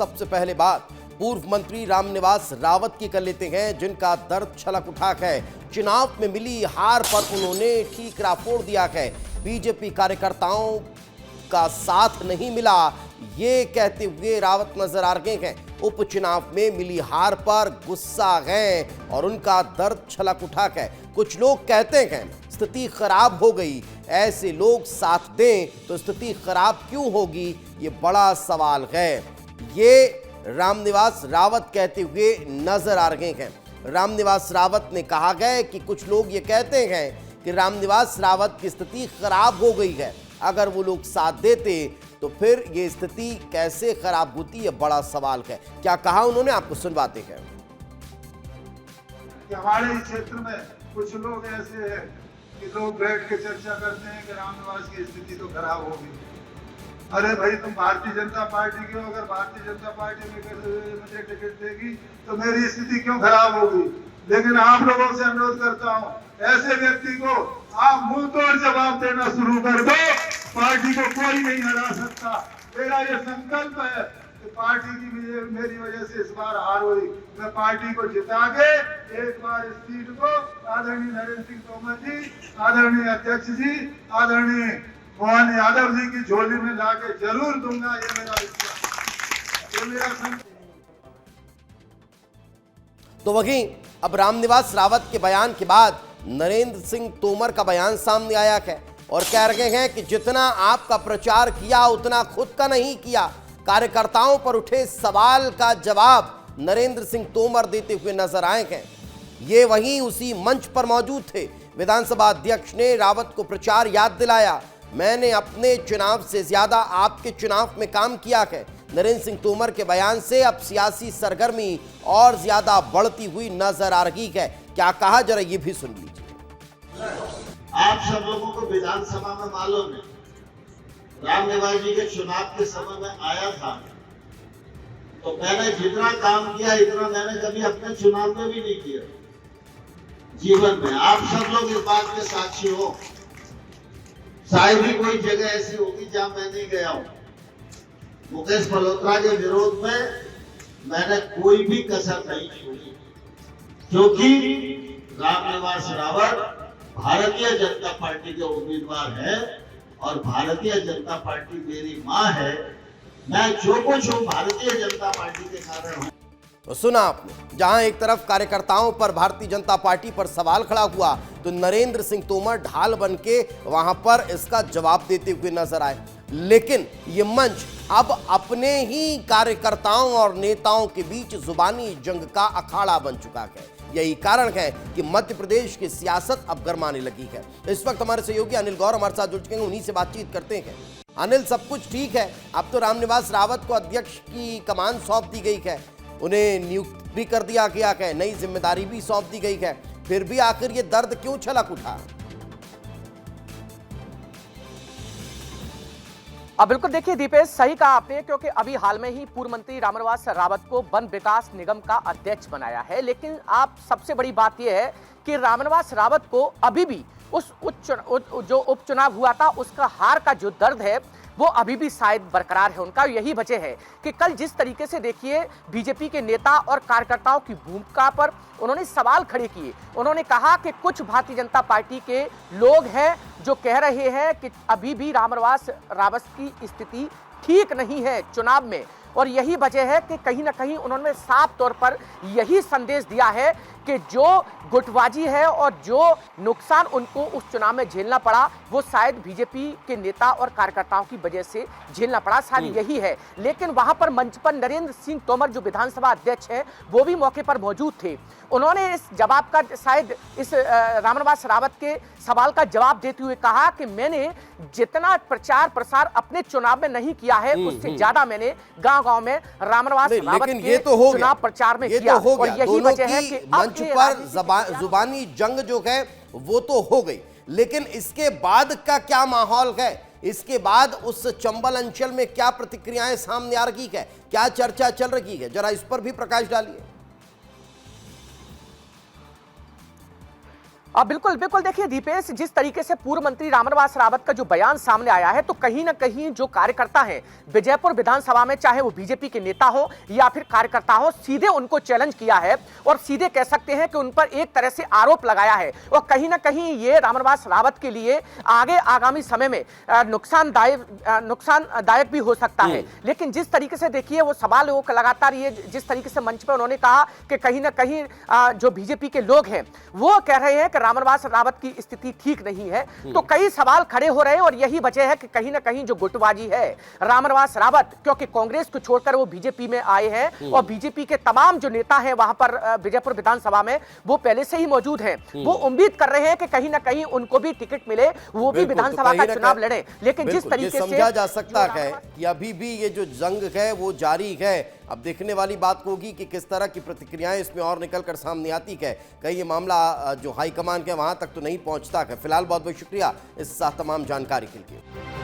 सबसे पहले बात पूर्व मंत्री रामनिवास रावत की कर लेते हैं, जिनका दर्द छलक उठा है। चुनाव में मिली हार पर उन्होंने ठीकरा फोड़ दिया है। बीजेपी कार्यकर्ताओं का साथ नहीं मिला, ये कहते हुए रावत नजर आ रहे हैं। उपचुनाव में मिली हार पर गुस्सा है और उनका दर्द छलक उठा है। कुछ लोग कहते हैं स्थिति खराब हो गई, ऐसे लोग साथ दें तो स्थिति खराब क्यों होगी, ये बड़ा सवाल है। ये रामनिवास रावत कहते हुए नजर आ रहे हैं। रामनिवास रावत ने कहा है कि कुछ लोग ये कहते हैं कि रामनिवास रावत की स्थिति खराब हो गई है, अगर वो लोग साथ देते तो फिर ये स्थिति कैसे खराब होती, ये बड़ा सवाल है। क्या कहा उन्होंने, आपको सुनवाते हैं। हमारे इस क्षेत्र में कुछ लोग ऐसे हैं कि लोग बैठ के चर्चा करते हैं कि रामनिवास की स्थिति तो खराब हो गई। अरे भाई, तुम भारतीय जनता पार्टी के हो, अगर भारतीय जनता पार्टी मुझे टिकट देगी तो मेरी स्थिति क्यों खराब होगी। लेकिन आप लोगों से अनुरोध करता हूँ, ऐसे व्यक्ति को आप मुंह तोड़ जवाब देना शुरू कर दो। पार्टी को कोई नहीं हरा सकता। मेरा ये संकल्प है कि पार्टी की मेरी वजह से इस बार हार हुई, मैं पार्टी को जिता के एक बार इस सीट को आदरणीय नरेंद्र सिंह तोमर जी, आदरणीय अध्यक्ष जी, आदरणीय मोहन यादव जी की झोली में लाके जरूर दूंगा। ये मेरा विश्वास, ये मेरा संकल्प। तो वहीं अब रामनिवास रावत के बयान के बाद नरेंद्र सिंह तोमर का बयान सामने आया है और कह रहे हैं कि जितना आपका प्रचार किया उतना खुद का नहीं किया। कार्यकर्ताओं पर उठे सवाल का जवाब नरेंद्र सिंह तोमर देते हुए नजर आए हैं। ये वहीं उसी मंच पर मौजूद थे। विधानसभा अध्यक्ष ने रावत को प्रचार याद दिलाया, मैंने अपने चुनाव से ज्यादा आपके चुनाव में काम किया है। नरेंद्र सिंह तोमर के बयान से अब सियासी सरगर्मी और ज्यादा बढ़ती हुई नजर आ रही है। क्या कहा, जरा ये भी सुन लीजिए। आप सब लोगों को विधानसभा में मालूम है, रामनिवास जी के चुनाव के समय में आया था तो मैंने जितना काम किया इतना मैंने कभी अपने चुनाव में भी नहीं किया जीवन में। आप सब लोग इस बात के साक्षी हो। शायद ही कोई जगह ऐसी होगी जहां मैं नहीं गया हूं। मुकेश मल्होत्रा के विरोध में मैंने कोई भी कसर नहीं छोड़ी, क्योंकि रामनिवास रावत भारतीय जनता पार्टी के उम्मीदवार है और भारतीय जनता पार्टी मेरी मां है। मैं जो कुछ हूं भारतीय जनता पार्टी के कारण हूं। तो सुना आपने, जहां एक तरफ कार्यकर्ताओं पर भारतीय जनता पार्टी पर सवाल खड़ा हुआ तो नरेंद्र सिंह तोमर ढाल बन के वहां पर इसका जवाब देते हुए नजर आए। लेकिन ये मंच अब अपने ही कार्यकर्ताओं और नेताओं के बीच जुबानी जंग का अखाड़ा बन चुका है। यही कारण है कि मध्य प्रदेश की सियासत अब गरमाने लगी है। इस वक्त हमारे सहयोगी अनिल गौर हमारे साथ जुड़ चुके हैं, उन्हीं से बातचीत करते हैं। अनिल, सब कुछ ठीक है, अब तो रामनिवास रावत को अध्यक्ष की कमान सौंप दी गई है, उन्हें नियुक्त भी कर दिया गया है, नई जिम्मेदारी भी सौंप दी गई है, फिर भी आखिर ये दर्द क्यों छलक उठा? अब बिल्कुल देखिए दीपेश, सही कहा आपने, क्योंकि अभी हाल में ही पूर्व मंत्री रामनिवास रावत को वन विकास निगम का अध्यक्ष बनाया है। लेकिन आप सबसे बड़ी बात यह है कि रामनिवास रावत को अभी भी उस जो उपचुनाव हुआ था उसका हार का जो दर्द है वो अभी भी शायद बरकरार है उनका। यही वजह है कि कल जिस तरीके से देखिए बीजेपी के नेता और कार्यकर्ताओं की भूमिका पर उन्होंने सवाल खड़े किए। उन्होंने कहा कि कुछ भारतीय जनता पार्टी के लोग हैं जो कह रहे हैं कि अभी भी रामनिवास रावत की स्थिति ठीक नहीं है चुनाव में, और यही वजह है कि कहीं ना कहीं उन्होंने साफ तौर पर यही संदेश दिया है कि जो गुटबाजी है और जो नुकसान उनको उस चुनाव में झेलना पड़ा वो शायद बीजेपी के नेता और कार्यकर्ताओं की वजह से झेलना पड़ा, शायद यही है। लेकिन वहां पर मंच पर नरेंद्र सिंह तोमर जो विधानसभा अध्यक्ष हैं वो भी मौके पर मौजूद थे। उन्होंने इस जवाब का शायद इस रामनिवास रावत के सवाल का जवाब देते हुए कहा कि मैंने जितना प्रचार प्रसार अपने चुनाव में नहीं किया है उससे ज्यादा मैंने गांव-गांव में रामनिवास रावत के चुनाव प्रचार में किया, और यही वजह है कि मंच पर जुबानी जंग जो है वो तो हो गई, लेकिन इसके बाद का क्या माहौल है, इसके बाद उस चंबल अंचल में क्या प्रतिक्रियाएं सामने आ रही है, क्या चर्चा चल रही है, जरा इस पर भी प्रकाश डालिए। बिल्कुल बिल्कुल, देखिए दीपेश, जिस तरीके से पूर्व मंत्री रामनिवास रावत का जो बयान सामने आया है, तो कहीं ना कहीं जो कार्यकर्ता हैं विजयपुर विधानसभा में, चाहे वो बीजेपी के नेता हो या फिर कार्यकर्ता हो, सीधे उनको चैलेंज किया है और सीधे कह सकते हैं कि उन पर एक तरह से आरोप लगाया है। और कहीं ना कहीं ये रामनिवास रावत के लिए आगे आगामी समय में नुकसानदायक भी हो सकता है। लेकिन जिस तरीके से देखिए वो सवाल वो लगातार, ये जिस तरीके से मंच पर उन्होंने कहा कि कहीं ना कहीं जो बीजेपी के लोग हैं वो कह रहे हैं कि रामनिवास रावत की स्थिति ठीक नहीं है, तो कई सवाल खड़े हो रहे हैं। और यही वजह है कि कहीं ना कहीं जो गुटबाजी है रामनिवास रावत, क्योंकि कांग्रेस को छोड़कर वो बीजेपी में आए हैं और बीजेपी के तमाम जो नेता हैं वहां पर विजयपुर विधानसभा में वो पहले से ही मौजूद हैं। वो उम्मीद कर रहे हैं कि कहीं ना कहीं उनको भी टिकट मिले, वो भी विधानसभा का चुनाव लड़े। लेकिन जिस तरीके से समझा जा सकता है कि अभी भी ये जो जंग है वो जारी है। अब देखने वाली बात होगी कि किस तरह की प्रतिक्रियाएं इसमें और निकलकर सामने आती है। कहीं ये मामला जो हाईकमान के वहां तक तो नहीं पहुंचता है। फिलहाल बहुत बहुत शुक्रिया इस तमाम जानकारी के लिए।